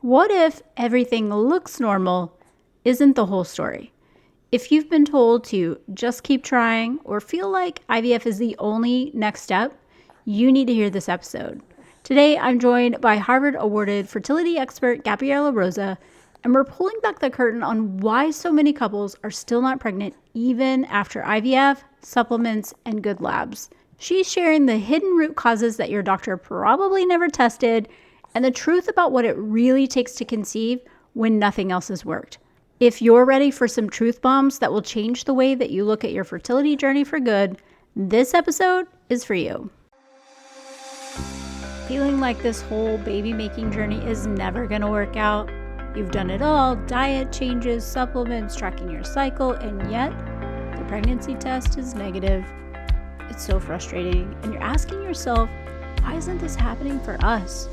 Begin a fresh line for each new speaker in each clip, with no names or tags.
What if everything looks normal isn't the whole story? If you've been told to just keep trying or feel like IVF is the only next step, you need to hear this episode. Today, I'm joined by Harvard awarded fertility expert Gabriela Rosa, and we're pulling back the curtain on why so many couples are still not pregnant even after IVF, supplements, and good labs. She's sharing the hidden root causes that your doctor probably never tested and the truth about what it really takes to conceive when nothing else has worked. If you're ready for some truth bombs that will change the way that you look at your fertility journey for good, this episode is for you. Feeling like this whole baby making journey is never going to work out? You've done it all, diet changes, supplements, tracking your cycle, and yet the pregnancy test is negative. It's so frustrating, and you're asking yourself, why isn't this happening for us?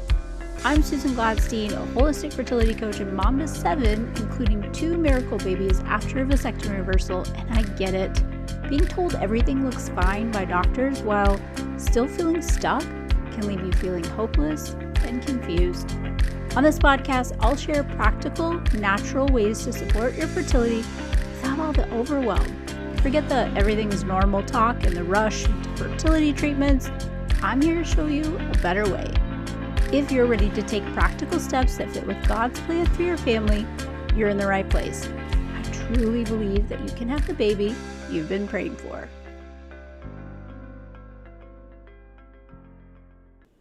I'm Susan Gladstein, a holistic fertility coach and mom to 7, including 2 miracle babies after a vasectomy reversal, and I get it. Being told everything looks fine by doctors while still feeling stuck can leave you feeling hopeless and confused. On this podcast, I'll share practical, natural ways to support your fertility without all the overwhelm. Forget the everything's normal talk and the rush into fertility treatments. I'm here to show you a better way. If you're ready to take practical steps that fit with God's plan for your family, you're in the right place. I truly believe that you can have the baby you've been praying for.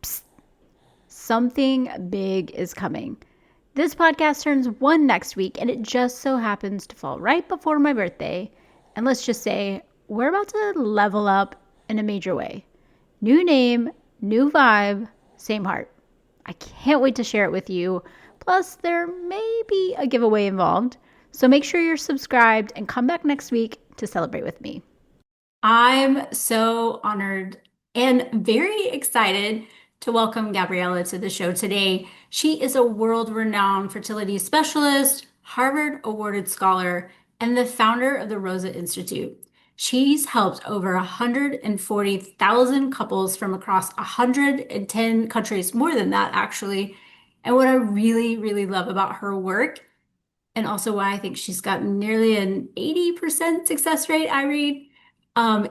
Psst. Something big is coming. This podcast turns 1 next week, and it just so happens to fall right before my birthday. And let's just say we're about to level up in a major way. New name, new vibe, same heart. I can't wait to share it with you. Plus, there may be a giveaway involved. So make sure you're subscribed and come back next week to celebrate with me. I'm so honored and very excited to welcome Gabriela to the show today. She is a world-renowned fertility specialist, Harvard awarded scholar, and the founder of the Rosa Institute. She's helped over 140,000 couples from across 110 countries, more than that, actually. And what I really, really love about her work, and also why I think she's got nearly an 80% success rate, I read,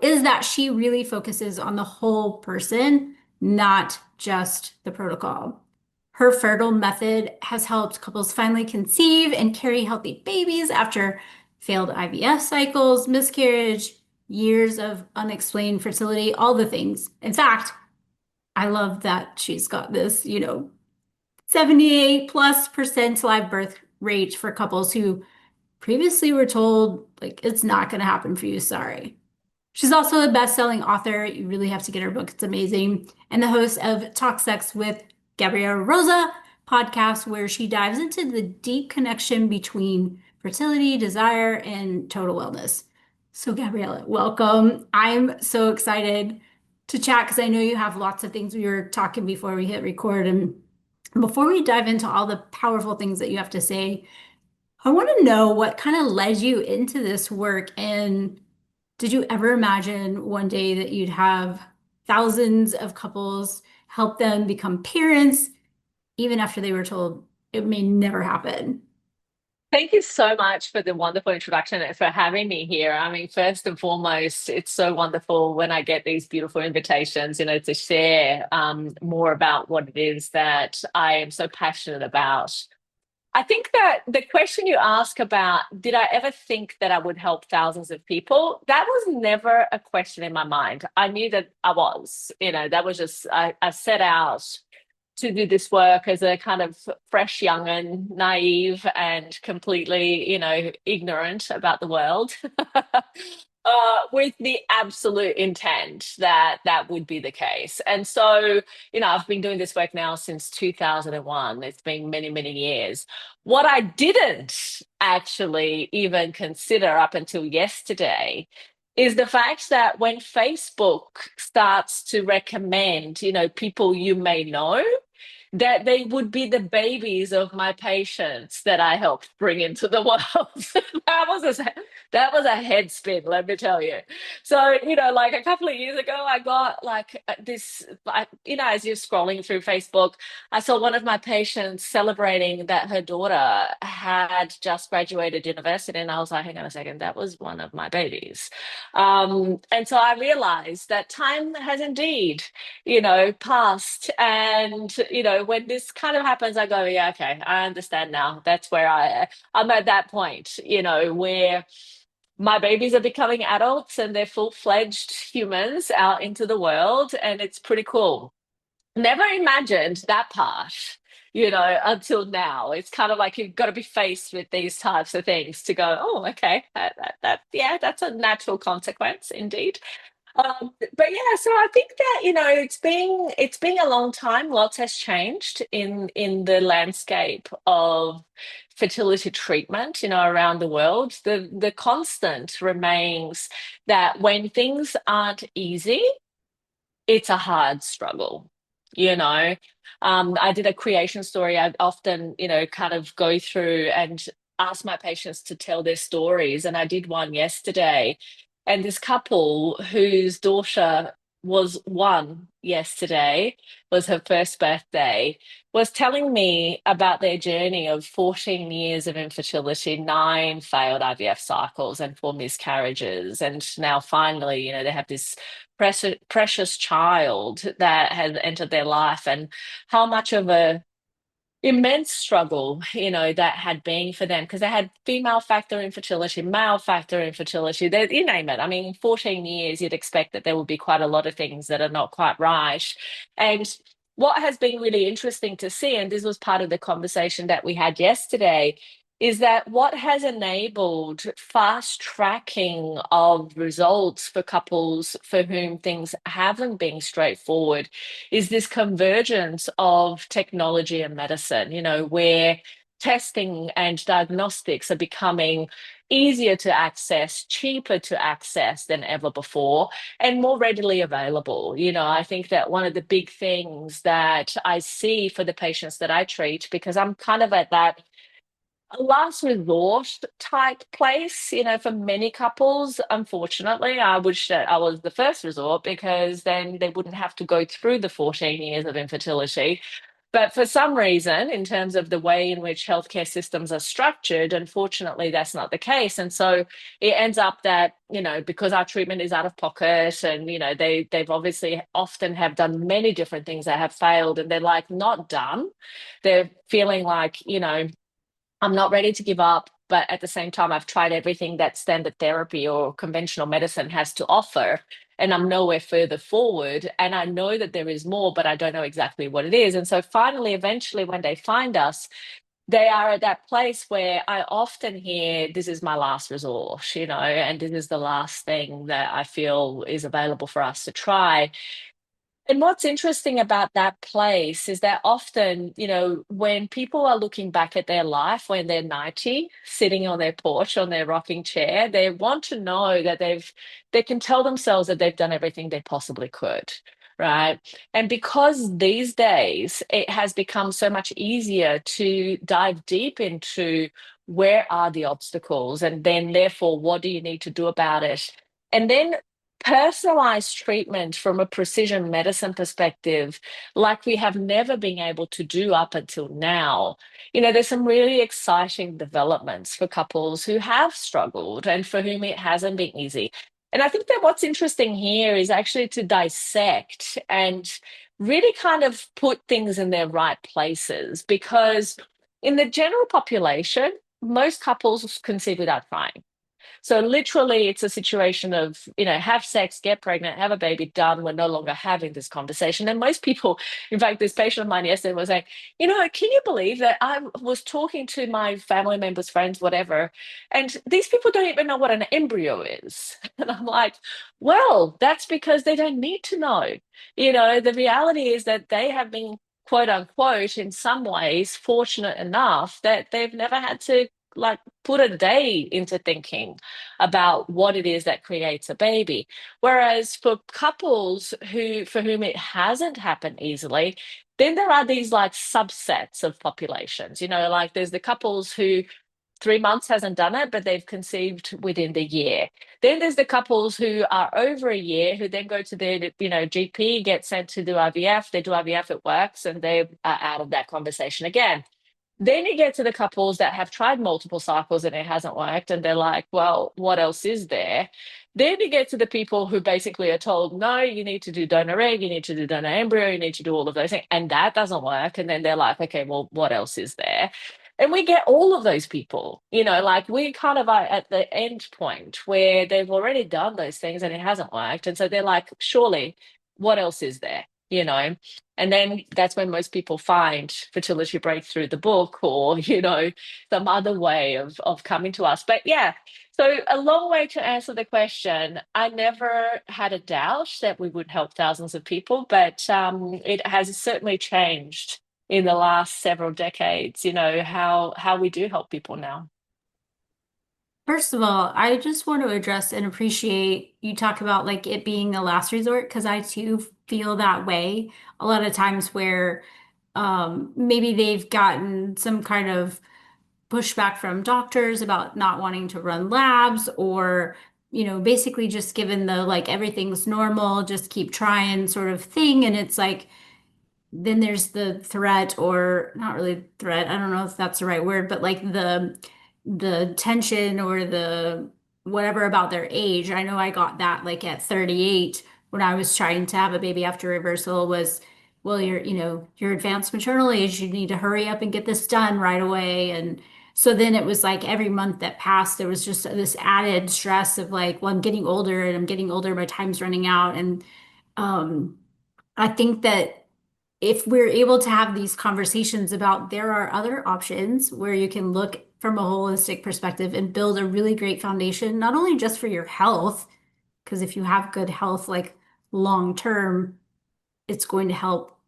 is that she really focuses on the whole person, not just the protocol. Her F.E.R.T.I.L.E method has helped couples finally conceive and carry healthy babies after failed IVF cycles, miscarriage, years of unexplained fertility, all the things. In fact, I love that she's got this, 78+% live birth rate for couples who previously were told, like, it's not going to happen for you, sorry. She's also a best-selling author. You really have to get her book. It's amazing. And the host of Talk Sex with Gabriela Rosa podcast, where she dives into the deep connection between fertility, desire, and total wellness. So Gabriela, welcome. I'm so excited to chat because I know you have lots of things. We were talking before we hit record. And before we dive into all the powerful things that you have to say, I want to know what kind of led you into this work, and did you ever imagine one day that you'd have thousands of couples, help them become parents, even after they were told it may never happen?
Thank you so much for the wonderful introduction and for having me here. I mean, first and foremost, it's so wonderful when I get these beautiful invitations, to share more about what it is that I am so passionate about. I think that the question you ask about, did I ever think that I would help thousands of people? That was never a question in my mind. I knew that I was, that was just, I set out to do this work as a kind of fresh young and naive and completely, ignorant about the world. With the absolute intent that that would be the case. And so, I've been doing this work now since 2001. It's been many, many years. What I didn't actually even consider up until yesterday is the fact that when Facebook starts to recommend, people you may know, that they would be the babies of my patients that I helped bring into the world. That was a head spin, let me tell you. So, like a couple of years ago, I got like as you're scrolling through Facebook, I saw one of my patients celebrating that her daughter had just graduated university, and I was like, hang on a second, that was one of my babies. And so I realized that time has indeed past. And, when this kind of happens, I go, yeah, okay, I understand now. That's where I'm at that point, where my babies are becoming adults and they're full-fledged humans out into the world. And it's pretty cool. Never imagined that part. Until now, it's kind of like you've got to be faced with these types of things to go, oh, okay, yeah, that's a natural consequence, indeed. But yeah, so I think that it's been a long time. Lots has changed in the landscape of fertility treatment, around the world. The constant remains that when things aren't easy, it's a hard struggle, you know. I did a creation story. I often, kind of go through and ask my patients to tell their stories. And I did one yesterday. And this couple whose daughter was one yesterday, was her first birthday, was telling me about their journey of 14 years of infertility, 9 failed IVF cycles, and 4 miscarriages. And now finally, they have this precious child that has entered their life, and how much of a immense struggle that had been for them, because they had female factor infertility, male factor infertility, you name it. I mean, 14 years, you'd expect that there would be quite a lot of things that are not quite right. And what has been really interesting to see, and this was part of the conversation that we had yesterday, is that what has enabled fast tracking of results for couples for whom things haven't been straightforward is this convergence of technology and medicine, where testing and diagnostics are becoming easier to access, cheaper to access than ever before, and more readily available. I think that one of the big things that I see for the patients that I treat, because I'm kind of at that a last resort type place, for many couples. Unfortunately, I wish that I was the first resort, because then they wouldn't have to go through the 14 years of infertility. But for some reason, in terms of the way in which healthcare systems are structured, unfortunately, that's not the case. And so it ends up that, because our treatment is out of pocket, and, they've obviously often have done many different things that have failed, and they're like not done. They're feeling like, I'm not ready to give up, but at the same time, I've tried everything that standard therapy or conventional medicine has to offer, and I'm nowhere further forward. And I know that there is more, but I don't know exactly what it is. And so finally, eventually, when they find us, they are at that place where I often hear, this is my last resort, and this is the last thing that I feel is available for us to try. And what's interesting about that place is that often, when people are looking back at their life when they're 90, sitting on their porch, on their rocking chair, they want to know that they can tell themselves that they've done everything they possibly could, right? And because these days it has become so much easier to dive deep into where are the obstacles, and then therefore, what do you need to do about it? And then personalized treatment from a precision medicine perspective, like we have never been able to do up until now. There's some really exciting developments for couples who have struggled and for whom it hasn't been easy. And I think that what's interesting here is actually to dissect and really kind of put things in their right places, because in the general population, most couples conceive without trying. So literally, it's a situation of, have sex, get pregnant, have a baby, done. We're no longer having this conversation. And most people, in fact, this patient of mine yesterday was saying, can you believe that I was talking to my family members, friends, whatever, and these people don't even know what an embryo is. And I'm like, well, that's because they don't need to know. The reality is that they have been, quote unquote, in some ways fortunate enough that they've never had to like put a day into thinking about what it is that creates a baby. Whereas for couples for whom it hasn't happened easily, then there are these like subsets of populations, like there's the couples who 3 months hasn't done it, but they've conceived within the year. Then there's the couples who are over a year who then go to their, GP, get sent to do IVF. They do IVF, it works, and they are out of that conversation again. Then you get to the couples that have tried multiple cycles and it hasn't worked, and they're like, well, what else is there? Then you get to the people who basically are told, no, you need to do donor egg, you need to do donor embryo, you need to do all of those things, and that doesn't work. And then they're like, okay, well, what else is there? And we get all of those people, like we kind of are at the end point where they've already done those things and it hasn't worked. And so they're like, surely, what else is there? And then that's when most people find Fertility Breakthrough, the book, or, some other way of coming to us. But yeah, so a long way to answer the question. I never had a doubt that we would help thousands of people, but it has certainly changed in the last several decades, how we do help people now.
First of all, I just want to address and appreciate you talk about like it being a last resort because I too feel that way a lot of times where maybe they've gotten some kind of pushback from doctors about not wanting to run labs or basically just given the like everything's normal, just keep trying sort of thing. And it's like then there's the threat or not really threat, I don't know if that's the right word, but like the tension or the whatever about their age. I know I got that like at 38 when I was trying to have a baby after reversal was, well, you're advanced maternal age, you need to hurry up and get this done right away. And so then it was like every month that passed, there was just this added stress of like, well, I'm getting older and I'm getting older, my time's running out. And um, I think that if we're able to have these conversations about there are other options where you can look from a holistic perspective and build a really great foundation, not only just for your health, because if you have good health, like long term, it's going to help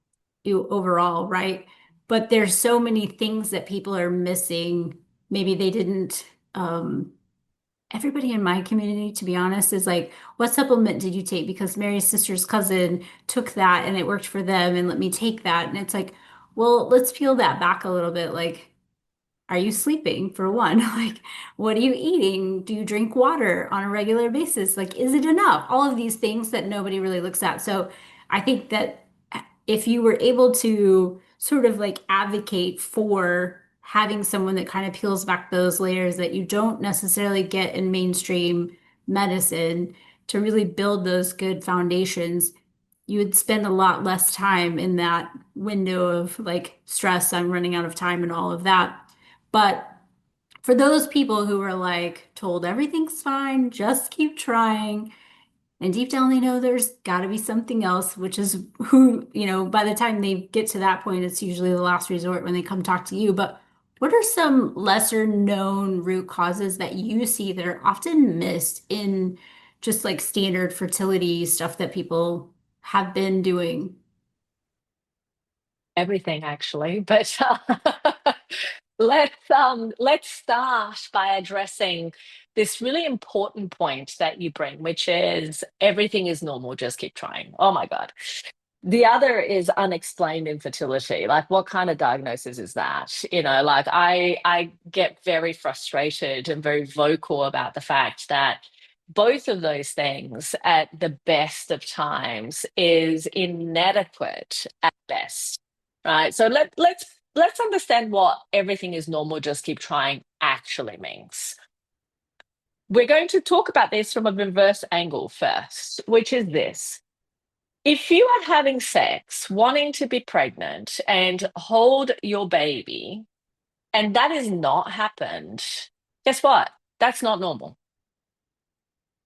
you overall, right? But there's so many things that people are missing. Maybe they didn't everybody in my community, to be honest, is like, what supplement did you take? Because Mary's sister's cousin took that and it worked for them and let me take that. And it's like, well, let's peel that back a little bit. Like, are you sleeping for one? Like, what are you eating? Do you drink water on a regular basis? Like, is it enough? All of these things that nobody really looks at. So I think that if you were able to sort of like advocate for having someone that kind of peels back those layers that you don't necessarily get in mainstream medicine to really build those good foundations, you would spend a lot less time in that window of like stress, I'm running out of time and all of that. But for those people who are like told everything's fine, just keep trying, and deep down they know there's got to be something else, which is who, by the time they get to that point, it's usually the last resort when they come talk to you. But what are some lesser known root causes that you see that are often missed in just like standard fertility stuff that people have been doing?
Everything actually, but let's start by addressing this really important point that you bring, which is everything is normal, just keep trying. Oh my God. The other is unexplained infertility. Like, what kind of diagnosis is that? Like I get very frustrated and very vocal about the fact that both of those things at the best of times is inadequate at best. Right. So let's understand what everything is normal, just keep trying actually means. We're going to talk about this from a reverse angle first, which is this. If you are having sex, wanting to be pregnant and hold your baby, and that has not happened, guess what? That's not normal.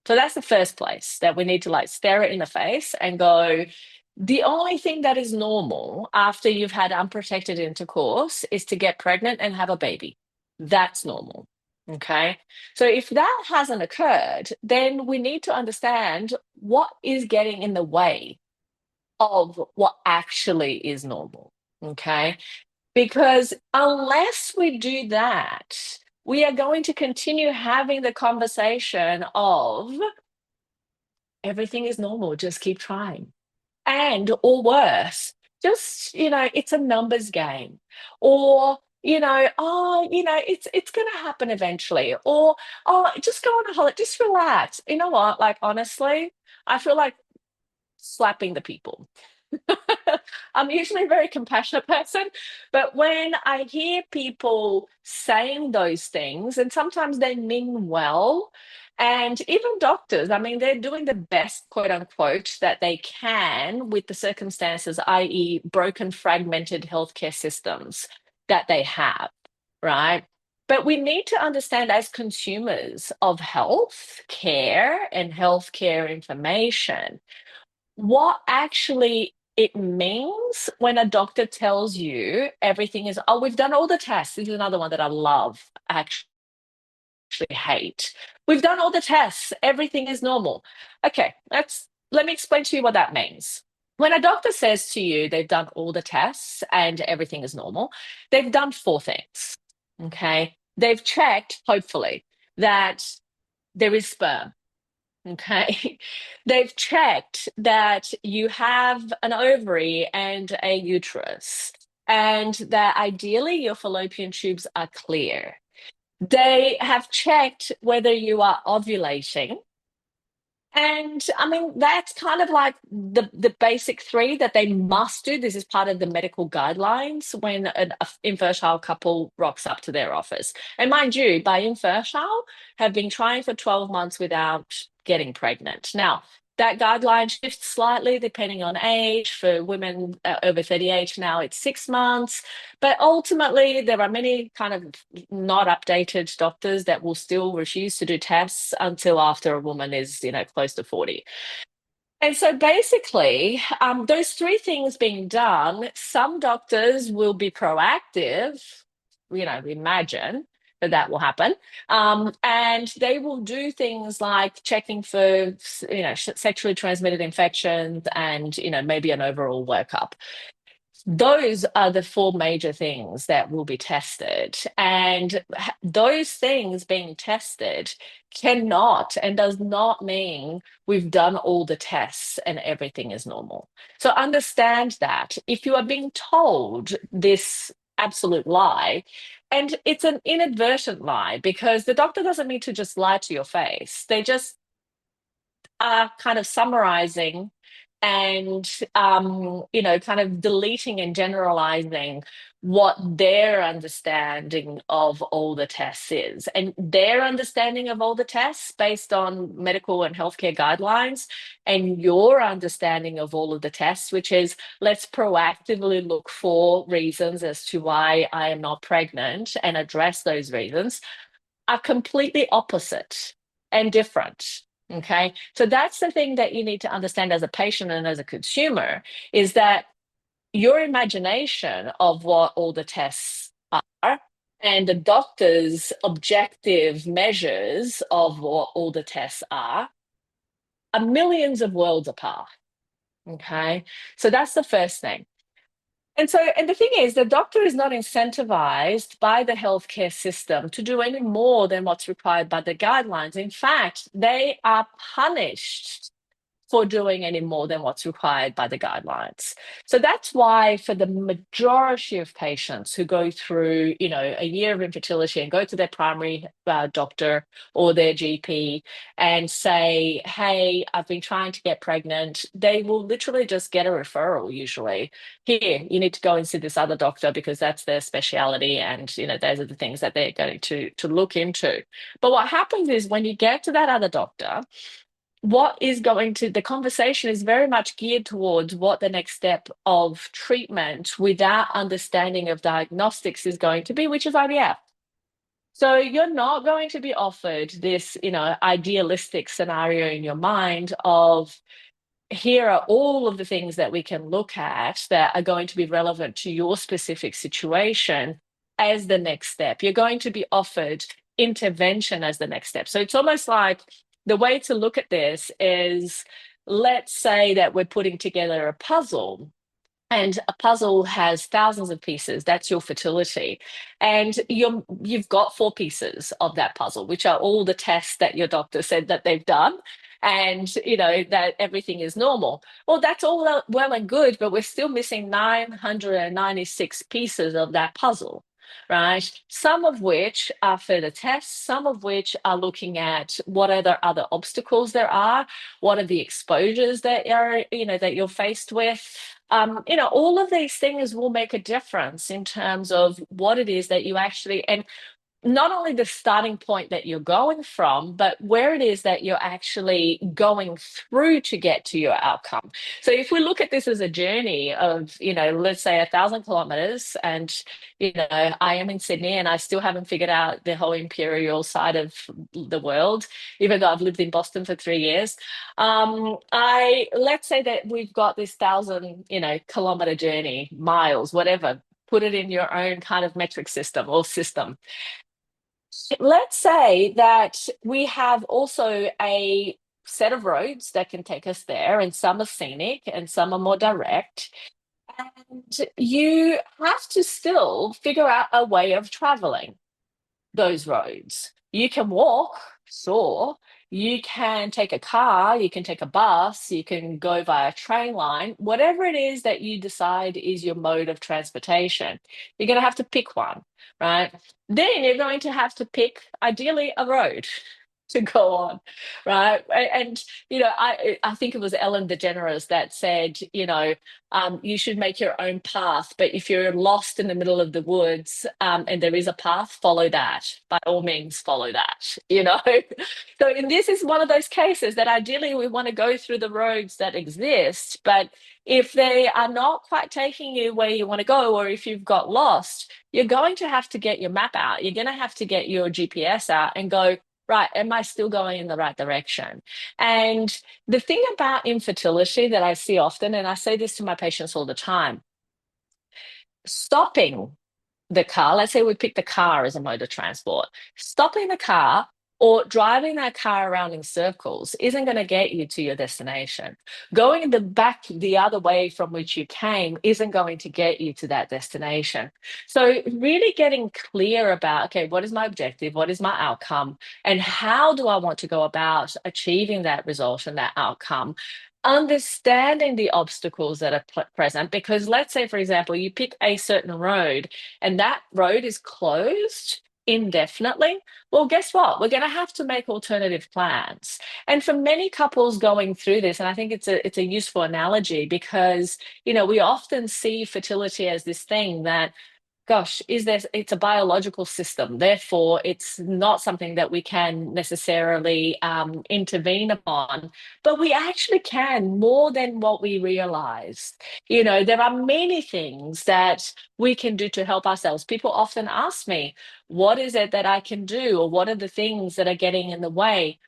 So that's the first place that we need to like stare it in the face and go, the only thing that is normal after you've had unprotected intercourse is to get pregnant and have a baby. That's normal. Okay. So if that hasn't occurred, then we need to understand what is getting in the way of what actually is normal. Okay. Because unless we do that, we are going to continue having the conversation of everything is normal, just keep trying. And, or worse, just, it's a numbers game. Or, it's going to happen eventually. Or, oh, just go on a holiday, just relax. You know what? Like, honestly, I feel like slapping the people. I'm usually a very compassionate person, but when I hear people saying those things, and sometimes they mean well, and even doctors, I mean, they're doing the best, quote unquote, that they can with the circumstances, i.e., broken, fragmented healthcare systems that they have, right? But we need to understand as consumers of health care and healthcare information what actually it means when a doctor tells you everything is, oh, we've done all the tests. This is another one that I love, actually hate. We've done all the tests, everything is normal. Okay, let me explain to you what that means. When a doctor says to you they've done all the tests and everything is normal, they've done four things. Okay. They've checked, hopefully, that there is sperm. Okay. They've checked that you have an ovary and a uterus, and that ideally your fallopian tubes are clear. They have checked whether you are ovulating. And I mean, that's kind of like the basic three that they must do. This is part of the medical guidelines when an infertile couple rocks up to their office. And mind you, by infertile, have been trying for 12 months without getting pregnant. Now, that guideline shifts slightly depending on age. For women over 38, now it's 6 months. But ultimately, there are many kind of not updated doctors that will still refuse to do tests until after a woman is, close to 40. And so basically, those three things being done, some doctors will be proactive, imagine that will happen. And they will do things like checking for, sexually transmitted infections and, maybe an overall workup. Those are the four major things that will be tested. And those things being tested cannot and does not mean we've done all the tests and everything is normal. So understand that if you are being told this absolute lie, and it's an inadvertent lie because the doctor doesn't mean to just lie to your face, they just are kind of summarizing and kind of deleting and generalizing what their understanding of all the tests is. And their understanding of all the tests based on medical and healthcare guidelines, and your understanding of all of the tests, which is let's proactively look for reasons as to why I am not pregnant and address those reasons, are completely opposite and different. Okay. So that's the thing that you need to understand as a patient and as a consumer, is that your imagination of what all the tests are and the doctor's objective measures of what all the tests are millions of worlds apart. Okay. So that's the first thing. And the thing is, the doctor is not incentivized by the healthcare system to do any more than what's required by the guidelines. In fact, they are punished for doing any more than what's required by the guidelines. So that's why for the majority of patients who go through, a year of infertility and go to their primary doctor or their GP and say, hey, I've been trying to get pregnant, they will literally just get a referral usually. Here, you need to go and see this other doctor because that's their speciality, and those are the things that they're going to look into. But what happens is when you get to that other doctor, the conversation is very much geared towards what the next step of treatment without understanding of diagnostics is going to be, which is IVF. So you're not going to be offered this, idealistic scenario in your mind of, here are all of the things that we can look at that are going to be relevant to your specific situation as the next step. You're going to be offered intervention as the next step. So it's almost like the way to look at this is, let's say that we're putting together a puzzle, And a puzzle has thousands of pieces. That's your fertility. And you've got four pieces of that puzzle, which are all the tests that your doctor said that they've done. And, that everything is normal. Well, that's all well and good, but we're still missing 996 pieces of that puzzle, right? Some of which are further tests, some of which are looking at what other obstacles there are, what are the exposures that you're faced with. All of these things will make a difference in terms of what it is that you actually, and not only the starting point that you're going from, but where it is that you're actually going through to get to your outcome. So if we look at this as a journey of, let's say 1,000 kilometers, and, I am in Sydney and I still haven't figured out the whole imperial side of the world, even though I've lived in Boston for 3 years. Let's say that we've got this 1,000, kilometer journey, miles, whatever, put it in your own kind of metric system or system. Let's say that we have also a set of roads that can take us there, and some are scenic and some are more direct. And you have to still figure out a way of traveling those roads. You can walk, sure. You can take a car, you can take a bus, you can go via train line, whatever it is that you decide is your mode of transportation. You're going to have to pick one, right? Then you're going to have to pick, ideally, a road to go on, right? And I think it was Ellen DeGeneres that said, you should make your own path, but if you're lost in the middle of the woods, and there is a path, follow that. By all means, follow that. So, and this is one of those cases that ideally we want to go through the roads that exist, but if they are not quite taking you where you want to go, or if you've got lost, you're going to have to get your map out. You're going to have to get your GPS out and go, right, am I still going in the right direction? And the thing about infertility that I see often, and I say this to my patients all the time, stopping the car, let's say we pick the car as a mode of transport, stopping the car or driving that car around in circles isn't going to get you to your destination. Going the other way from which you came isn't going to get you to that destination. So really getting clear about, okay, what is my objective? What is my outcome? And how do I want to go about achieving that result and that outcome? Understanding the obstacles that are present, because let's say, for example, you pick a certain road and that road is closed indefinitely. Well, guess what? We're going to have to make alternative plans. And for many couples going through this, and I think it's a useful analogy, because we often see fertility as this thing that, gosh, it's a biological system. Therefore, it's not something that we can necessarily intervene upon, but we actually can, more than what we realize. There are many things that we can do to help ourselves. People often ask me, what is it that I can do? Or what are the things that are getting in the way?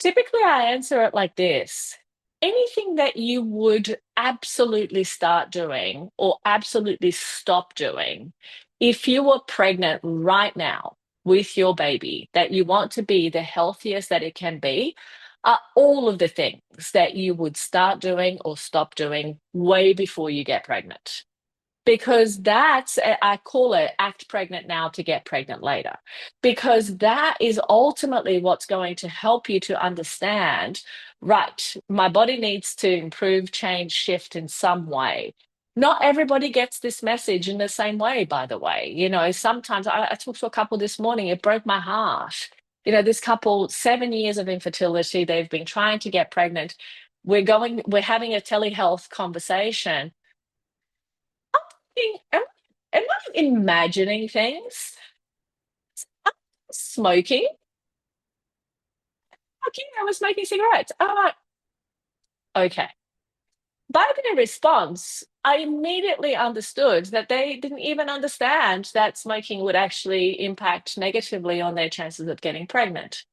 Typically, I answer it like this: anything that you would absolutely start doing or absolutely stop doing, if you were pregnant right now with your baby, that you want to be the healthiest that it can be, are all of the things that you would start doing or stop doing way before you get pregnant, because I call it act pregnant now to get pregnant later, because that is ultimately what's going to help you to understand, right, my body needs to improve, change, shift in some way. Not everybody gets this message in the same way, by the way. Sometimes I talked to a couple this morning, it broke my heart. This couple, 7 years of infertility, they've been trying to get pregnant. We're having a telehealth conversation. Am I imagining things? Smoking? Okay, I was smoking cigarettes. Okay. By their response, I immediately understood that they didn't even understand that smoking would actually impact negatively on their chances of getting pregnant.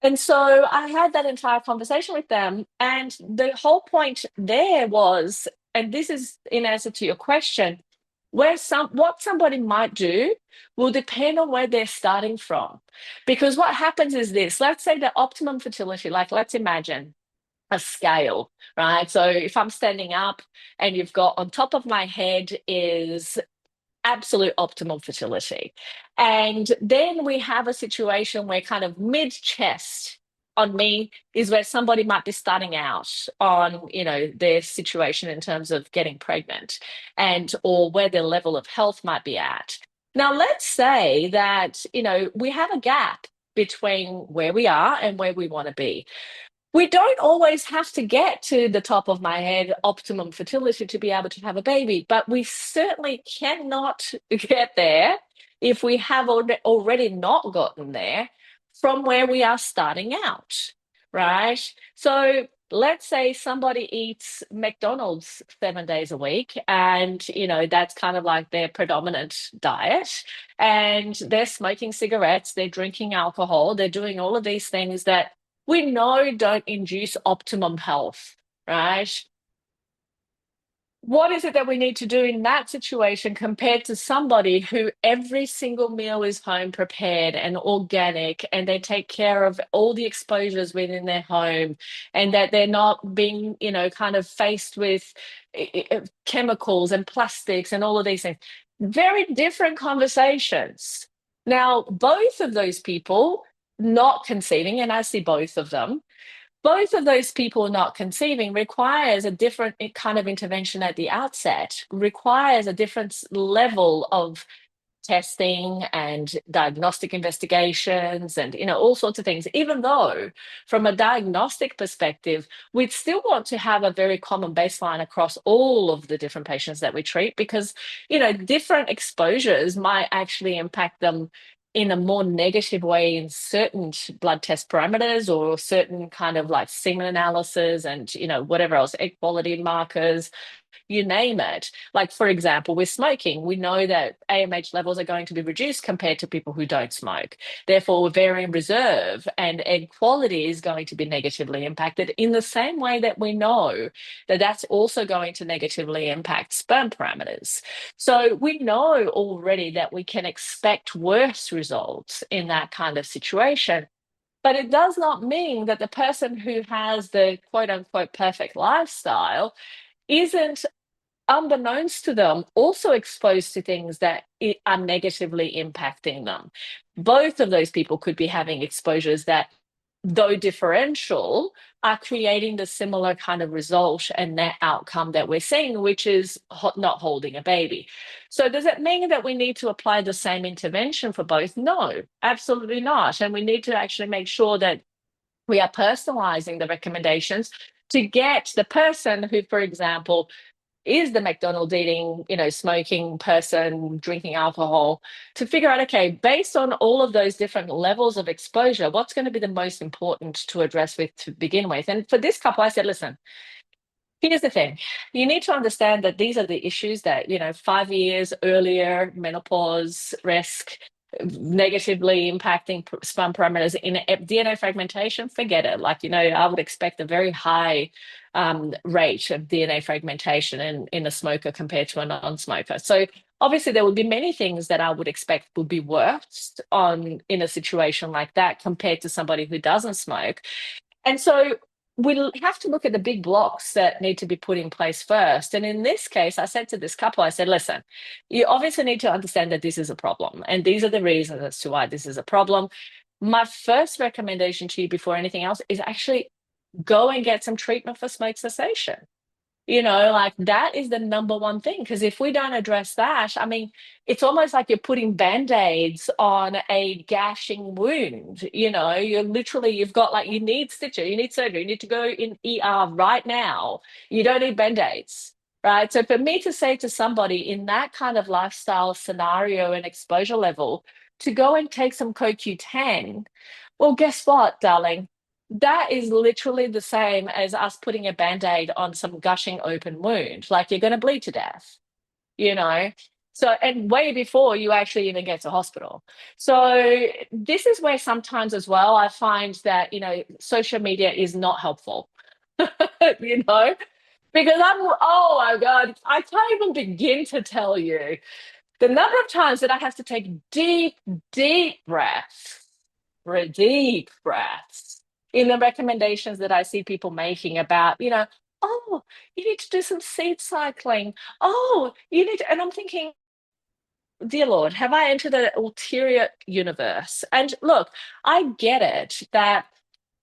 And so I had that entire conversation with them. And the whole point there was, and this is in answer to your question, what somebody might do will depend on where they're starting from. Because what happens is this: let's say the optimum fertility, like let's imagine a scale, right? So if I'm standing up and you've got on top of my head is absolute optimal fertility. And then we have a situation where kind of mid chest on me is where somebody might be starting out on, their situation in terms of getting pregnant and or where their level of health might be at. Now, let's say that, we have a gap between where we are and where we want to be. We don't always have to get to the top of my head optimum fertility to be able to have a baby, but we certainly cannot get there if we have already not gotten there from where we are starting out, right? So let's say somebody eats McDonald's 7 days a week, and that's kind of like their predominant diet, and they're smoking cigarettes, they're drinking alcohol, they're doing all of these things that we know don't induce optimum health, right? What is it that we need to do in that situation compared to somebody who every single meal is home prepared and organic, and they take care of all the exposures within their home, and that they're not being, kind of faced with chemicals and plastics and all of these things? Very different conversations. Now, both of those people not conceiving, and I see both of those people not conceiving requires a different kind of intervention at the outset, requires a different level of testing and diagnostic investigations and all sorts of things, even though from a diagnostic perspective we'd still want to have a very common baseline across all of the different patients that we treat, because different exposures might actually impact them in a more negative way in certain blood test parameters or certain kind of like semen analysis and whatever else, egg quality markers, you name it. Like, for example, with smoking, we know that AMH levels are going to be reduced compared to people who don't smoke. Therefore, ovarian reserve and egg quality is going to be negatively impacted in the same way that we know that that's also going to negatively impact sperm parameters. So we know already that we can expect worse results in that kind of situation. But it does not mean that the person who has the quote unquote perfect lifestyle isn't, unbeknownst to them, also exposed to things that are negatively impacting them. Both of those people could be having exposures that, though differential, are creating the similar kind of result and that outcome that we're seeing, which is not holding a baby. So does it mean that we need to apply the same intervention for both? No, absolutely not. And we need to actually make sure that we are personalizing the recommendations to get the person who, for example, is the McDonald's eating, smoking person, drinking alcohol, to figure out, okay, based on all of those different levels of exposure, what's going to be the most important to address with to begin with? And for this couple, I said, listen, here's the thing. You need to understand that these are the issues that, 5 years earlier, menopause risk, negatively impacting sperm parameters in DNA fragmentation. Forget it. Like, I would expect a very high rate of DNA fragmentation in a smoker compared to a non-smoker. So obviously there would be many things that I would expect would be worse on in a situation like that compared to somebody who doesn't smoke. And so we'll have to look at the big blocks that need to be put in place first. And in this case, I said to this couple, I said, listen, you obviously need to understand that this is a problem. And these are the reasons as to why this is a problem. My first recommendation to you before anything else is actually go and get some treatment for smoke cessation. Like that is the number one thing. Because if we don't address that, I mean, it's almost like you're putting band-aids on a gashing wound. You've got like, you need stitches, you need surgery, you need to go in ER right now. You don't need band-aids. Right. So for me to say to somebody in that kind of lifestyle scenario and exposure level to go and take some CoQ10, well, guess what, darling? That is literally the same as us putting a band-aid on some gushing open wound. Like, you're going to bleed to death, you know? So, and way before you actually even get to hospital. So this is where sometimes as well, I find that, social media is not helpful, you know, because oh my God, I can't even begin to tell you the number of times that I have to take deep, deep breaths, deep breaths, in the recommendations that I see people making about, oh, you need to do some seed cycling. Oh, you need to, and I'm thinking, dear Lord, have I entered an ulterior universe? And look, I get it that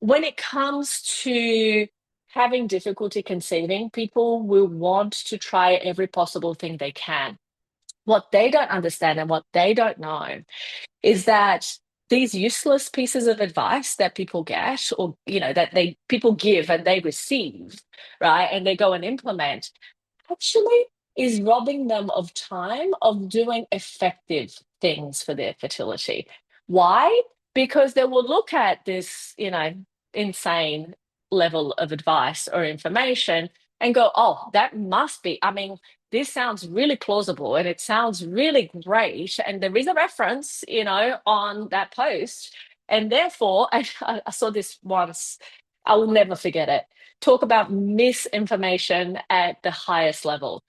when it comes to having difficulty conceiving, people will want to try every possible thing they can. What they don't understand and what they don't know is that these useless pieces of advice that people get, or that they people give and they receive, right, and they go and implement, actually is robbing them of time of doing effective things for their fertility. Why? Because they will look at this, insane level of advice or information and go, oh, that must be, I mean, this sounds really plausible and it sounds really great. And there is a reference, on that post. And therefore, I saw this once, I will never forget it. Talk about misinformation at the highest level.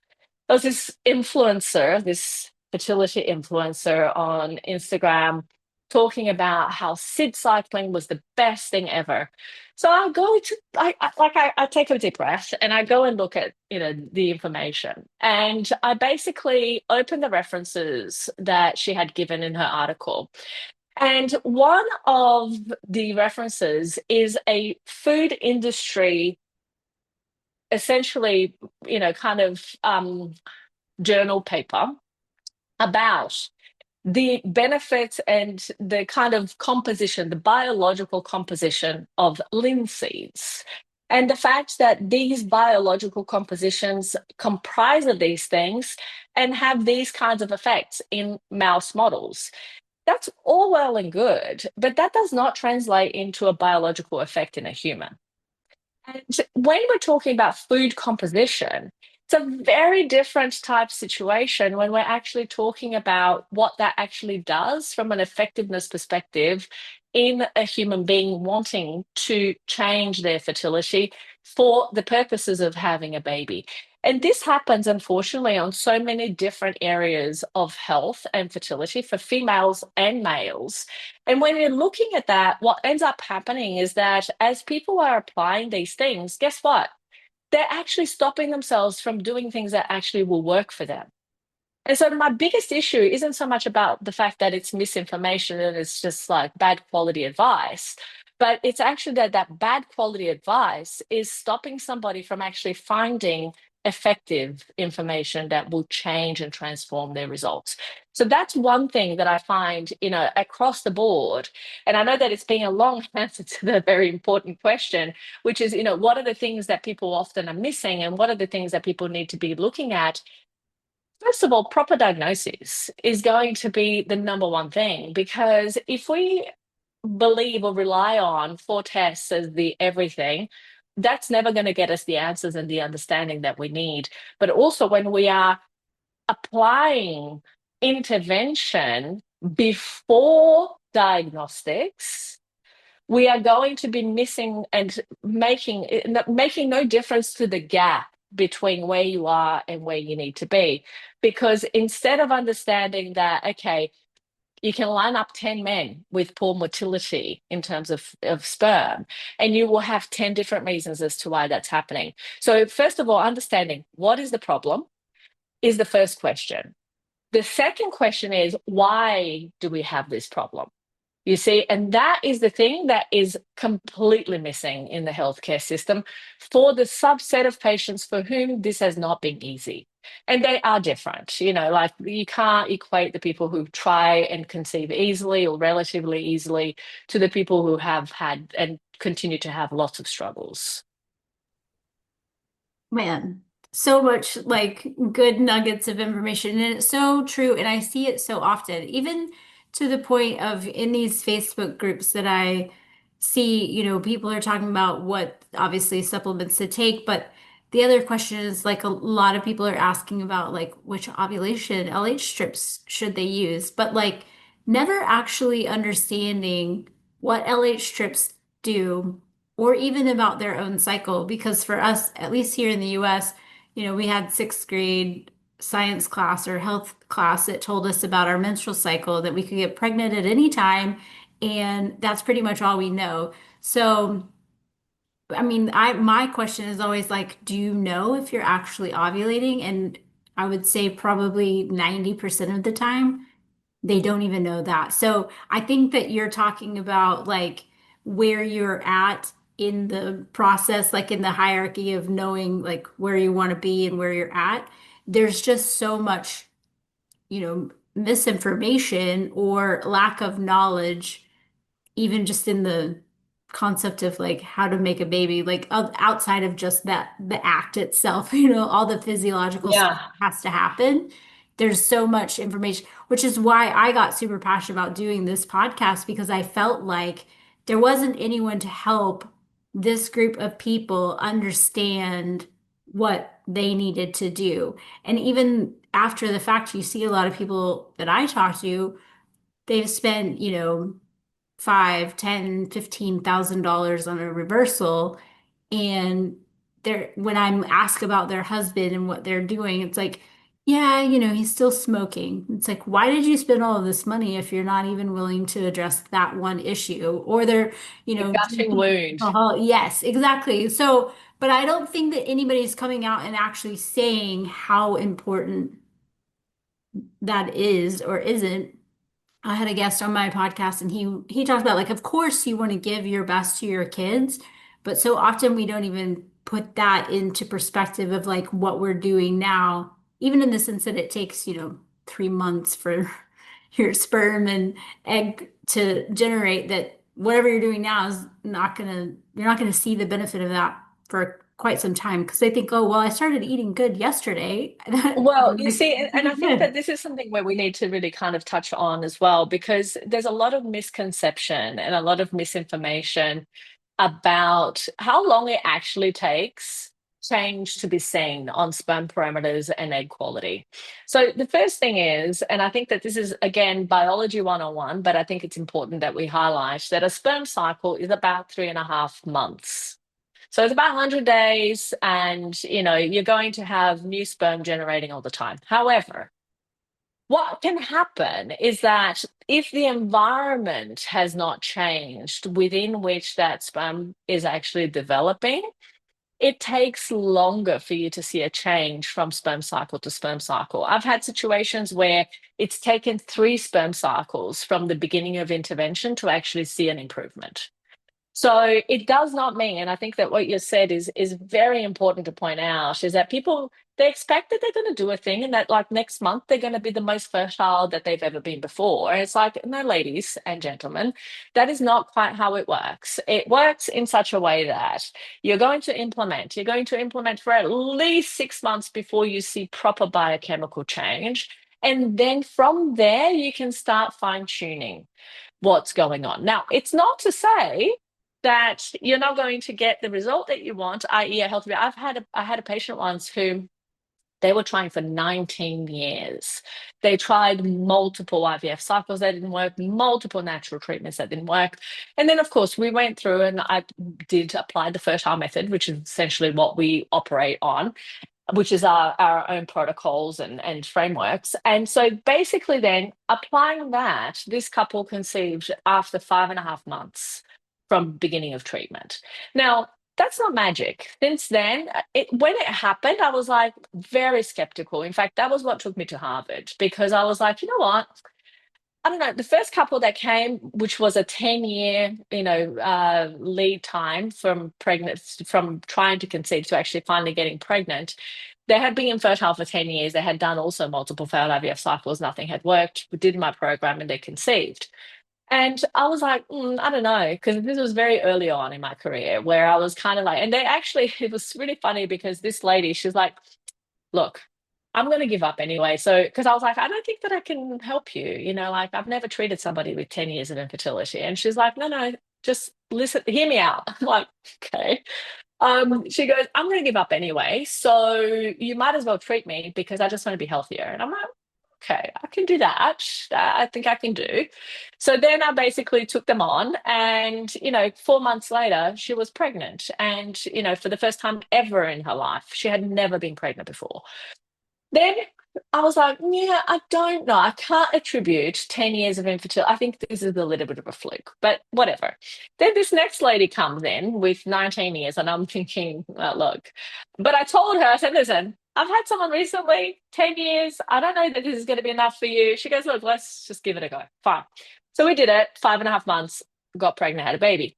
There was this influencer, this fertility influencer on Instagram, talking about how seed cycling was the best thing ever. So I go to, I take a deep breath and I go and look at, the information. And I basically open the references that she had given in her article. And one of the references is a food industry, essentially, kind of journal paper about the benefits and the kind of composition, the biological composition of linseeds. And the fact that these biological compositions comprise of these things and have these kinds of effects in mouse models. That's all well and good, but that does not translate into a biological effect in a human. And when we're talking about food composition, it's a very different type situation when we're actually talking about what that actually does from an effectiveness perspective in a human being wanting to change their fertility for the purposes of having a baby. And this happens, unfortunately, on so many different areas of health and fertility for females and males. And when you're looking at that, what ends up happening is that as people are applying these things, guess what? They're actually stopping themselves from doing things that actually will work for them. And so my biggest issue isn't so much about the fact that it's misinformation and it's just like bad quality advice, but it's actually that bad quality advice is stopping somebody from actually finding effective information that will change and transform their results. So that's one thing that I find, across the board. And I know that it's been a long answer to the very important question, which is, what are the things that people often are missing and what are the things that people need to be looking at? First of all, proper diagnosis is going to be the number one thing, because if we believe or rely on 4 tests as the everything, that's never going to get us the answers and the understanding that we need. But also, when we are applying intervention before diagnostics, we are going to be missing and making no difference to the gap between where you are and where you need to be. Because instead of understanding that, okay, you can line up 10 men with poor motility in terms of sperm, and you will have 10 different reasons as to why that's happening. So, first of all, understanding what is the problem is the first question. The second question is, why do we have this problem? You see, and that is the thing that is completely missing in the healthcare system for the subset of patients for whom this has not been easy. And they are different, like you can't equate the people who try and conceive easily or relatively easily to the people who have had and continue to have lots of struggles.
Man, so much like good nuggets of information. And it's so true. And I see it so often, even to the point of in these Facebook groups that I see, people are talking about what obviously supplements to take. But the other question is like a lot of people are asking about like which ovulation LH strips should they use, but like never actually understanding what LH strips do or even about their own cycle. Because for us, at least here in the US, we had sixth grade science class or health class that told us about our menstrual cycle, that we could get pregnant at any time. And that's pretty much all we know. So I mean, my question is always like, do you know if you're actually ovulating? And I would say probably 90% of the time, they don't even know that. So I think that you're talking about like where you're at in the process, like in the hierarchy of knowing like where you want to be and where you're at. There's just so much, misinformation or lack of knowledge even just in the concept of like how to make a baby, like outside of just the act itself, all the physiological stuff
Yeah.
that has to happen. There's so much information, which is why I got super passionate about doing this podcast because I felt like there wasn't anyone to help this group of people understand what they needed to do. And even after the fact, you see a lot of people that I talk to, they've spent, five, 10, $15,000 on a reversal. And they're when I'm asked about their husband and what they're doing, it's like, yeah, he's still smoking. It's like, why did you spend all of this money if you're not even willing to address that one issue? Or they're,
A gushing
drinking
wound.
alcohol. Yes, exactly. So, but I don't think that anybody's coming out and actually saying how important that is or isn't. I had a guest on my podcast and he talked about like of course you want to give your best to your kids, but so often we don't even put that into perspective of like what we're doing now, even in the sense that it takes, 3 months for your sperm and egg to generate that whatever you're doing now is you're not gonna see the benefit of that for quite some time because they think, oh, well, I started eating good yesterday.
Well, you
Like,
see, and I think that
good.
this is something where we need to really kind of touch on as well, because there's a lot of misconception and a lot of misinformation about how long it actually takes change to be seen on sperm parameters and egg quality. So the first thing is, and I think that this is again biology 101, but I think it's important that we highlight that a sperm cycle is about 3.5 months. So it's about 100 days, and you're going to have new sperm generating all the time. However, what can happen is that if the environment has not changed within which that sperm is actually developing, it takes longer for you to see a change from sperm cycle to sperm cycle. I've had situations where it's taken 3 sperm cycles from the beginning of intervention to actually see an improvement. So it does not mean, and I think that what you said is very important to point out, is that people, they expect that they're going to do a thing and that like next month they're going to be the most fertile that they've ever been before. And it's like, no, ladies and gentlemen, that is not quite how it works. It works in such a way that you're going to implement for at least 6 months before you see proper biochemical change. And then from there, you can start fine tuning what's going on. Now, it's not to say that you're not going to get the result that you want, i.e., a healthy. I had a patient once who they were trying for 19 years. They tried multiple IVF cycles that didn't work, multiple natural treatments that didn't work. And then, of course, we went through and I did apply the F.E.R.T.I.L.E method, which is essentially what we operate on, which is our own protocols and frameworks. And so basically then applying that, this couple conceived after 5.5 months from beginning of treatment. Now, that's not magic. Since then, when it happened, I was like very skeptical. In fact, that was what took me to Harvard because I was like, you know what? I don't know, the first couple that came, which was a 10-year, lead time from pregnant, from trying to conceive to actually finally getting pregnant. They had been infertile for 10 years. They had done also multiple failed IVF cycles. Nothing had worked. We did my program and they conceived. And I was like, I don't know, because this was very early on in my career where I was kind of like, and they actually, it was really funny because this lady, she's like, look, I'm going to give up anyway. So, because I was like, I don't think that I can help you. Like I've never treated somebody with 10 years of infertility. And she's like, no, no, just listen, hear me out. I'm like, okay. She goes, I'm going to give up anyway. So you might as well treat me because I just want to be healthier. And I'm like, okay, I can do that. I think I can do. So then I basically took them on, and 4 months later, she was pregnant, and for the first time ever in her life, she had never been pregnant before. Then I was like, yeah, I don't know. I can't attribute 10 years of infertility. I think this is a little bit of a fluke, but whatever. Then this next lady comes in with 19 years, and I'm thinking, well, look. But I told her, I said, listen, I've had someone recently, 10 years. I don't know that this is going to be enough for you. She goes, look, let's just give it a go. Fine. So we did it, 5.5 months, got pregnant, had a baby.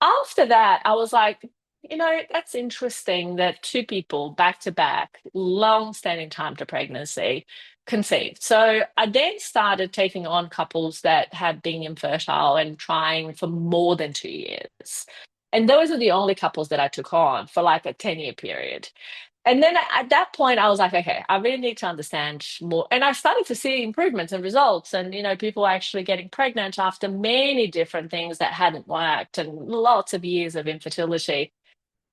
After that, I was like, that's interesting that two people back to back, long standing time to pregnancy, conceived. So I then started taking on couples that had been infertile and trying for more than 2 years. And those are the only couples that I took on for like a 10-year period. And then at that point, I was like, okay, I really need to understand more. And I started to see improvements and results, and people actually getting pregnant after many different things that hadn't worked and lots of years of infertility.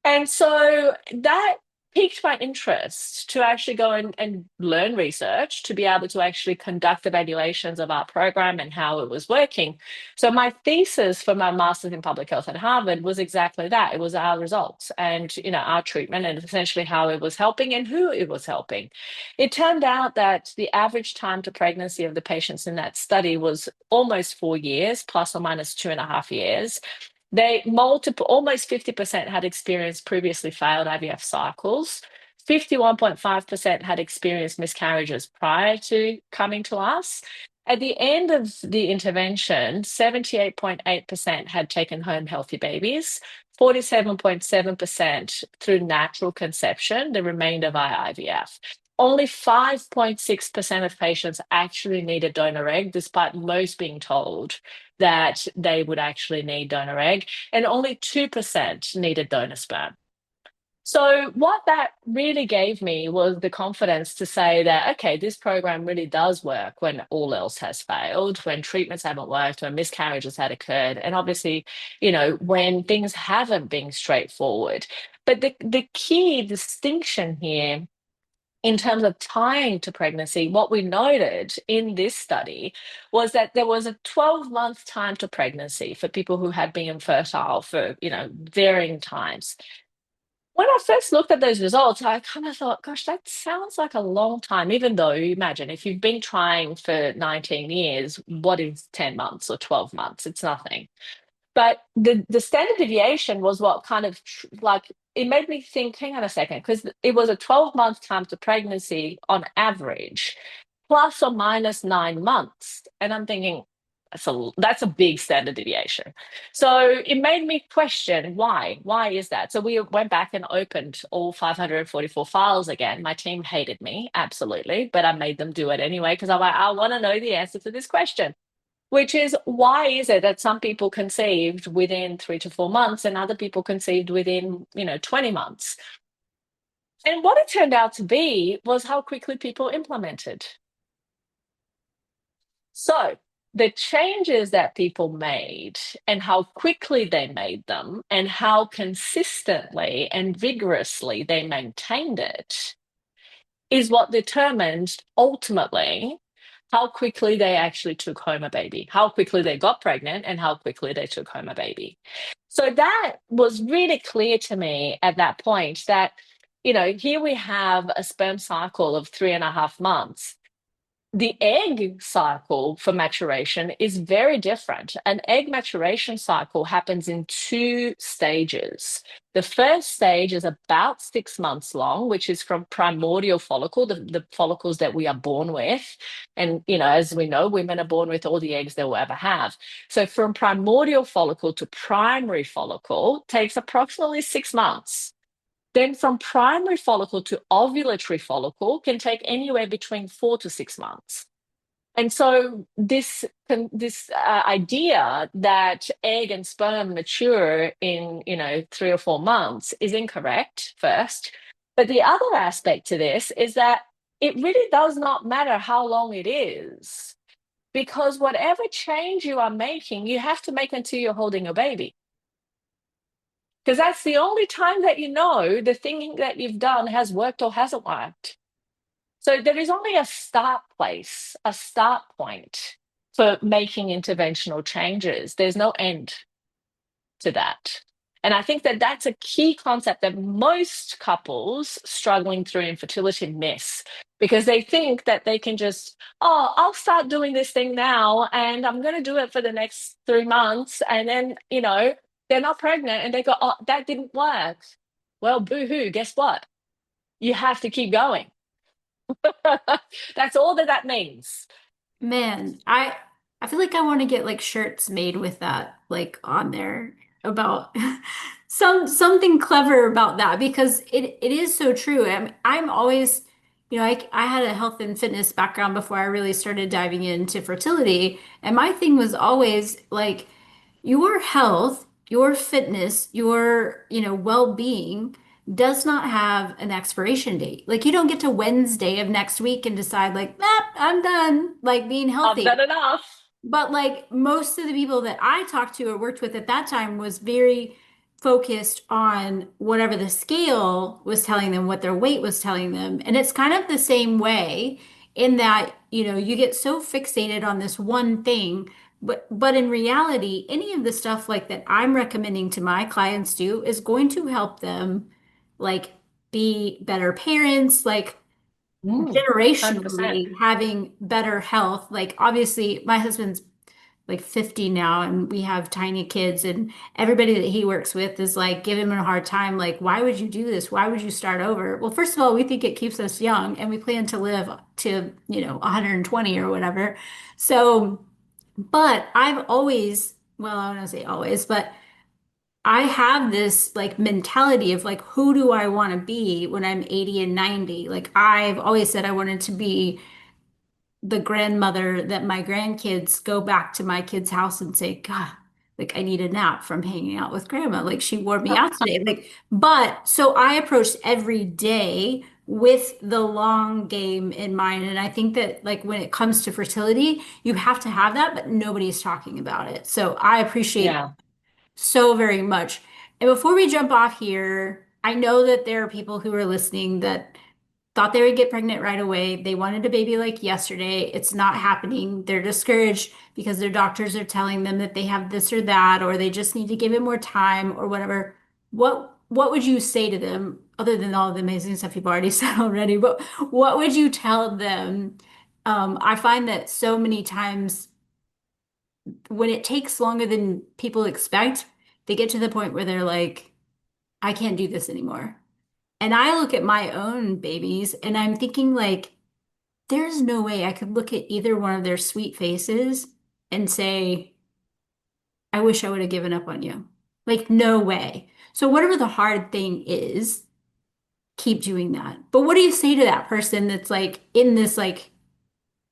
And so that piqued my interest to actually go and learn research to be able to actually conduct evaluations of our program and how it was working. So my thesis for my master's in public health at Harvard was exactly that. It was our results and our treatment and essentially how it was helping and who it was helping. It turned out that the average time to pregnancy of the patients in that study was almost 4 years, plus or minus 2.5 years. They multiple, almost 50% had experienced previously failed IVF cycles. 51.5% had experienced miscarriages prior to coming to us. At the end of the intervention, 78.8% had taken home healthy babies, 47.7% through natural conception, the remainder via IVF. Only 5.6% of patients actually needed donor egg, despite most being told that they would actually need donor egg, and only 2% needed donor sperm. So, what that really gave me was the confidence to say that, okay, this program really does work when all else has failed, when treatments haven't worked, when miscarriages had occurred, and obviously, when things haven't been straightforward. But the key distinction here in terms of tying to pregnancy, what we noted in this study was that there was a 12-month time to pregnancy for people who had been infertile for, varying times. When I first looked at those results, I kind of thought, gosh, that sounds like a long time, even though you imagine if you've been trying for 19 years, what is 10 months or 12 months? It's nothing. But the standard deviation was what kind of like it made me think, hang on a second, because it was a 12-month time to pregnancy on average, plus or minus 9 months. And I'm thinking, that's a big standard deviation. So it made me question why. Why is that? So we went back and opened all 544 files again. My team hated me, absolutely, but I made them do it anyway because I'm like, I want to know the answer to this question, which is why is it that some people conceived within 3 to 4 months and other people conceived within 20 months? And what it turned out to be was how quickly people implemented. So the changes that people made and how quickly they made them and how consistently and vigorously they maintained it is what determined ultimately how quickly they actually took home a baby, how quickly they got pregnant, and how quickly they took home a baby. So that was really clear to me at that point that, here we have a sperm cycle of 3.5 months. The egg cycle for maturation is very different. An egg maturation cycle happens in two stages. The first stage is about 6 months long, which is from primordial follicle, the follicles that we are born with. And, as we know, women are born with all the eggs they will ever have. So from primordial follicle to primary follicle takes approximately 6 months. Then from primary follicle to ovulatory follicle can take anywhere between 4 to 6 months. And so this idea that egg and sperm mature in 3 or 4 months is incorrect first. But the other aspect to this is that it really does not matter how long it is, because whatever change you are making, you have to make until you're holding a baby. Because that's the only time that the thing that you've done has worked or hasn't worked. So there is only a start place, a start point for making interventional changes. There's no end to that. And I think that that's a key concept that most couples struggling through infertility miss, because they think that they can just, oh, I'll start doing this thing now and I'm going to do it for the next 3 months. And then, they're not pregnant and they go, oh, that didn't work. Well, boo hoo, guess what? You have to keep going. That's all that that means.
Man, I feel like I want to get like shirts made with that like on there about something clever about that because it is so true. I'm always, I had a health and fitness background before I really started diving into fertility, and my thing was always like your health, your fitness, your, well-being does not have an expiration date. Like you don't get to Wednesday of next week and decide like, nah, I'm done, like being
I've
healthy.
done enough.
But like most of the people that I talked to or worked with at that time was very focused on whatever the scale was telling them, what their weight was telling them. And it's kind of the same way in that, you get so fixated on this one thing, but in reality, any of the stuff like that I'm recommending to my clients do is going to help them like be better parents, like
100%.
generationally having better health. Like obviously my husband's like 50 now and we have tiny kids and everybody that he works with is like giving him a hard time like why would you do this? Why would you start over? Well, first of all, we think it keeps us young and we plan to live to, 120 or whatever. So, but I've always, well, I don't want to say always, but I have this like mentality of like, who do I want to be when I'm 80 and 90? Like, I've always said I wanted to be the grandmother that my grandkids go back to my kid's house and say, God, like, I need a nap from hanging out with grandma. Like, she wore me out today. Like, but so I approached every day with the long game in mind. And I think that, like, when it comes to fertility, you have to have that, but nobody's talking about it. So I appreciate
Yeah.
so very much. And before we jump off here, I know that there are people who are listening that thought they would get pregnant right away. They wanted a baby like yesterday. It's not happening. They're discouraged because their doctors are telling them that they have this or that, or they just need to give it more time or whatever. What would you say to them, other than all the amazing stuff you've already said already? But what would you tell them? I find that so many times when it takes longer than people expect, they get to the point where they're like, I can't do this anymore. And I look at my own babies and I'm thinking like, there's no way I could look at either one of their sweet faces and say, I wish I would have given up on you. Like, no way. So whatever the hard thing is, keep doing that. But what do you say to that person that's like in this like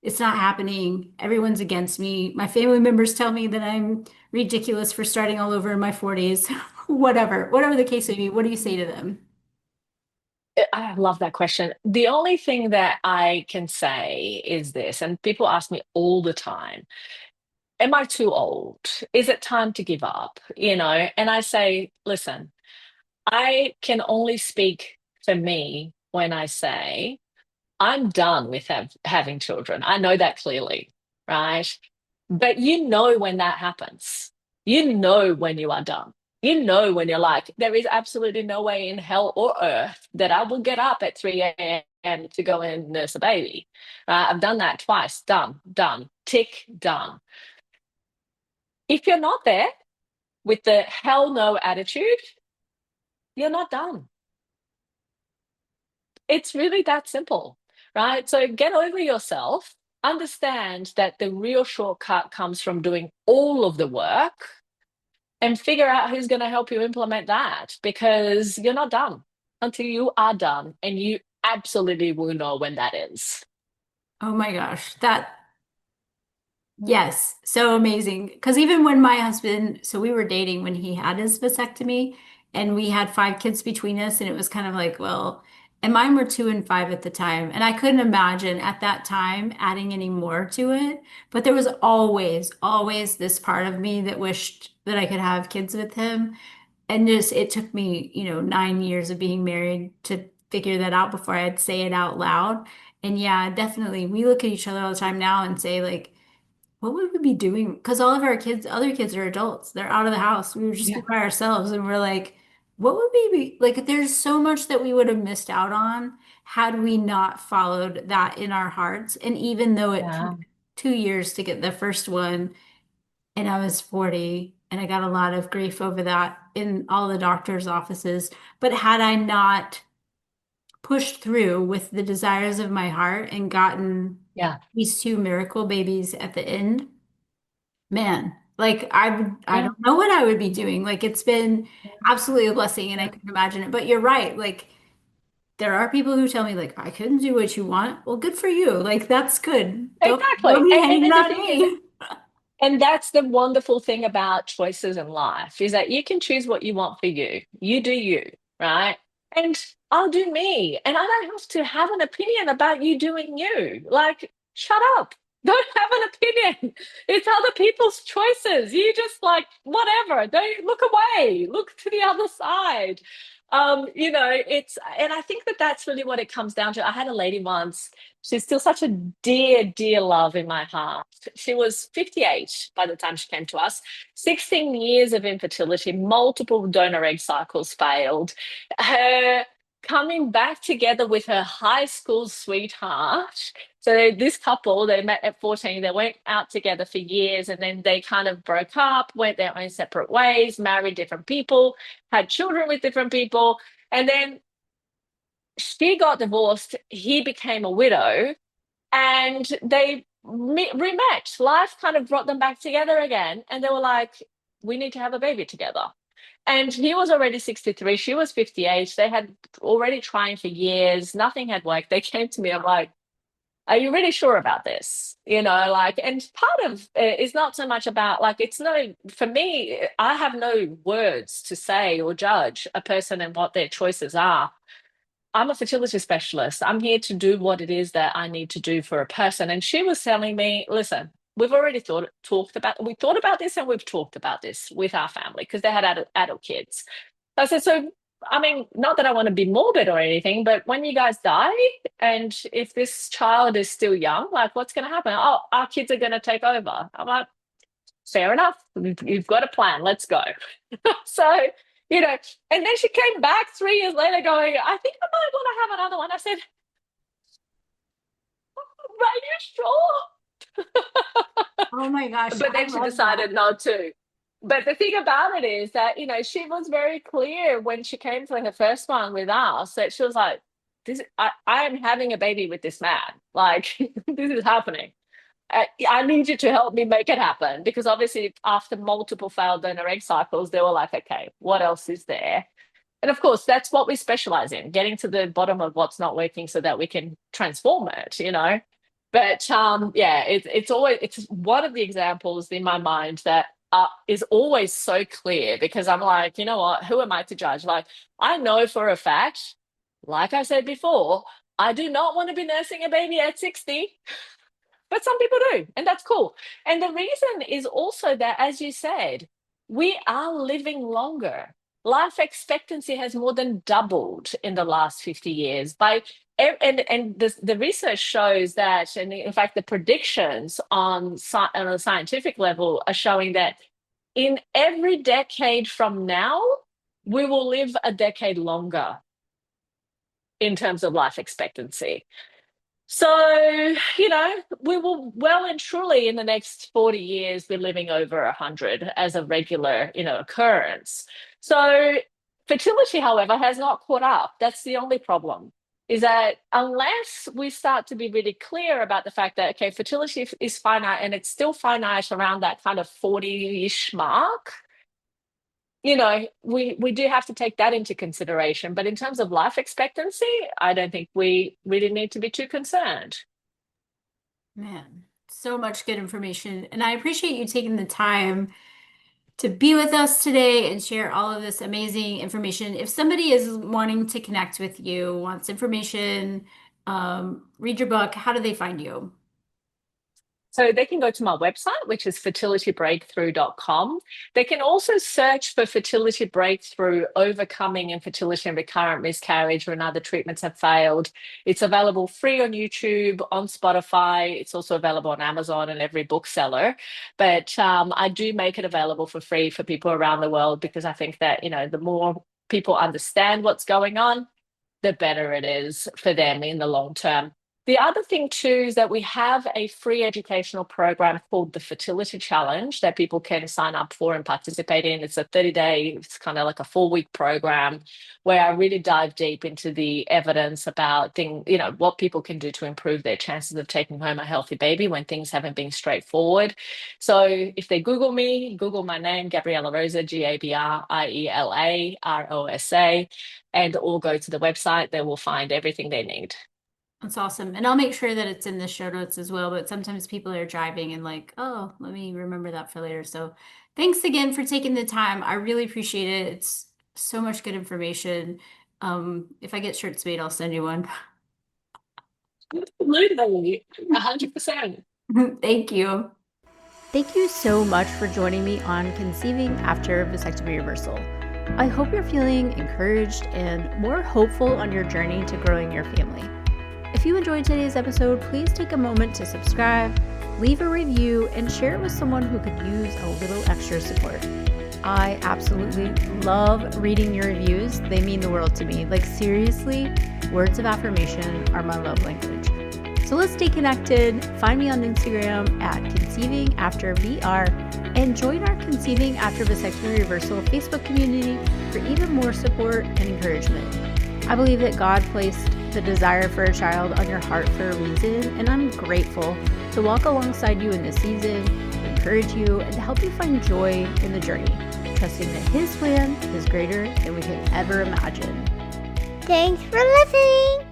it's not happening. Everyone's against me. My family members tell me that I'm ridiculous for starting all over in my 40s. Whatever the case may be, what do you say to them?
I love that question. The only thing that I can say is this, and people ask me all the time, am I too old? Is it time to give up? And I say, listen, I can only speak for me when I say, I'm done with having children. I know that clearly, right? But you know when that happens. You know when you are done. You know when you're like, there is absolutely no way in hell or earth that I will get up at 3 a.m. to go and nurse a baby. I've done that twice. Done, done, tick, done. If you're not there with the hell no attitude, you're not done. It's really that simple, right? So get over yourself, understand that the real shortcut comes from doing all of the work and figure out who's going to help you implement that because you're not done until you are done. And you absolutely will know when that is.
Oh my gosh, yes, so amazing. Because even when my husband, so we were dating when he had his vasectomy, and we had 5 kids between us, and it was kind of like, well, and mine were 2 and 5 at the time, and I couldn't imagine at that time adding any more to it. But there was always this part of me that wished that I could have kids with him, and just it took me, 9 years of being married to figure that out before I'd say it out loud. And yeah, definitely, we look at each other all the time now and say like, what would we be doing? Because all of our kids, other kids are adults. They're out of the house. We would just be
Yeah.
by ourselves. And we're like, what would we be like? There's so much that we would have missed out on had we not followed that in our hearts. And even though it took
Yeah.
2 years to get the first one, and I was 40, and I got a lot of grief over that in all the doctor's offices. But had I not pushed through with the desires of my heart and gotten
Yeah.
these two miracle babies at the end, man, I
Yeah.
don't know what I would be doing. Like it's been absolutely a blessing and I
Yeah.
couldn't imagine it. But you're right. Like there are people who tell me like I couldn't do what you want. Well, good for you. Like that's good. Don't
Exactly.
be
And
hanging
then the
on
thing is,
me.
and that's the wonderful thing about choices in life is that you can choose what you want for you. You do you, right? And I'll do me. And I don't have to have an opinion about you doing you. Like, shut up. Don't have an opinion. It's other people's choices. You just like, whatever. Don't look away. Look to the other side. And I think that that's really what it comes down to. I had a lady once. She's still such a dear, dear love in my heart. She was 58 by the time she came to us, 16 years of infertility, multiple donor egg cycles failed. Her coming back together with her high school sweetheart. So this couple, they met at 14, they went out together for years and then they kind of broke up, went their own separate ways, married different people, had children with different people. And then she got divorced, he became a widow, and they rematched. Life kind of brought them back together again, and they were like, "We need to have a baby together." And he was already 63, she was 58. They had already trying for years, nothing had worked. They came to me, I'm like, are you really sure about this? And part of it is not so much about like, it's no, for me, I have no words to say or judge a person and what their choices are. I'm a fertility specialist. I'm here to do what it is that I need to do for a person. And she was telling me, listen, we've already we thought about this and we've talked about this with our family because they had adult kids. I said, so, I mean, not that I want to be morbid or anything, but when you guys die and if this child is still young, like what's going to happen? Oh, our kids are going to take over. I'm like, fair enough. You've got a plan. Let's go. So, you know, and then she came back 3 years later going, I think I might want to have another one. I said, are you sure?
Oh my gosh,
But
I
then she
love that.
decided not to. But the thing about it is that, she was very clear when she came for her first one with us that she was like, I am having a baby with this man. Like, this is happening. I need you to help me make it happen because obviously after multiple failed donor egg cycles, they were like, okay, what else is there? And of course, that's what we specialize in, getting to the bottom of what's not working so that we can transform it. But yeah, it's one of the examples in my mind that is always so clear because I'm like, you know what? Who am I to judge? Like, I know for a fact, like I said before, I do not want to be nursing a baby at 60. But some people do, and that's cool. And the reason is also that, as you said, we are living longer. Life expectancy has more than doubled in the last 50 years. And the research shows that, and in fact, the predictions on a scientific level are showing that in every decade from now, we will live a decade longer in terms of life expectancy. So, we will well and truly in the next 40 years be living over 100 as a regular, occurrence. So, fertility, however, has not caught up. That's the only problem. Is that unless we start to be really clear about the fact that, okay, fertility is finite and it's still finite around that kind of 40-ish mark, we do have to take that into consideration. But in terms of life expectancy, I don't think we really need to be too concerned.
Man, so much good information. And I appreciate you taking the time to be with us today and share all of this amazing information. If somebody is wanting to connect with you, wants information, read your book, how do they find you?
So they can go to my website, which is fertilitybreakthrough.com. They can also search for Fertility Breakthrough Overcoming Infertility and Recurrent Miscarriage when other treatments have failed. It's available free on YouTube, on Spotify. It's also available on Amazon and every bookseller. But I do make it available for free for people around the world because I think that, the more people understand what's going on, the better it is for them in the long term. The other thing too is that we have a free educational program called the Fertility Challenge that people can sign up for and participate in. It's a 30-day, it's kind of like a 4-week program where I really dive deep into the evidence about what people can do to improve their chances of taking home a healthy baby when things haven't been straightforward. So if they Google my name, Gabriela Rosa, Gabriela Rosa, and all go to the website, they will find everything they need.
That's awesome. And I'll make sure that it's in the show notes as well. But sometimes people are driving and like, oh, let me remember that for later. So thanks again for taking the time. I really appreciate it. It's so much good information. If I get shirts made, I'll send you one.
Absolutely, 100%.
Thank you. Thank you so much for joining me on Conceiving After Vasectomy Reversal. I hope you're feeling encouraged and more hopeful on your journey to growing your family. If you enjoyed today's episode, please take a moment to subscribe, leave a review, and share it with someone who could use a little extra support. I absolutely love reading your reviews. They mean the world to me. Like, seriously, words of affirmation are my love language. So let's stay connected. Find me on Instagram at conceivingaftervr and join our Conceiving After Vasectomy Reversal Facebook community for even more support and encouragement. I believe that God placed the desire for a child on your heart for a reason, and I'm grateful to walk alongside you in this season, to encourage you, and to help you find joy in the journey, trusting that His plan is greater than we can ever imagine.
Thanks for listening.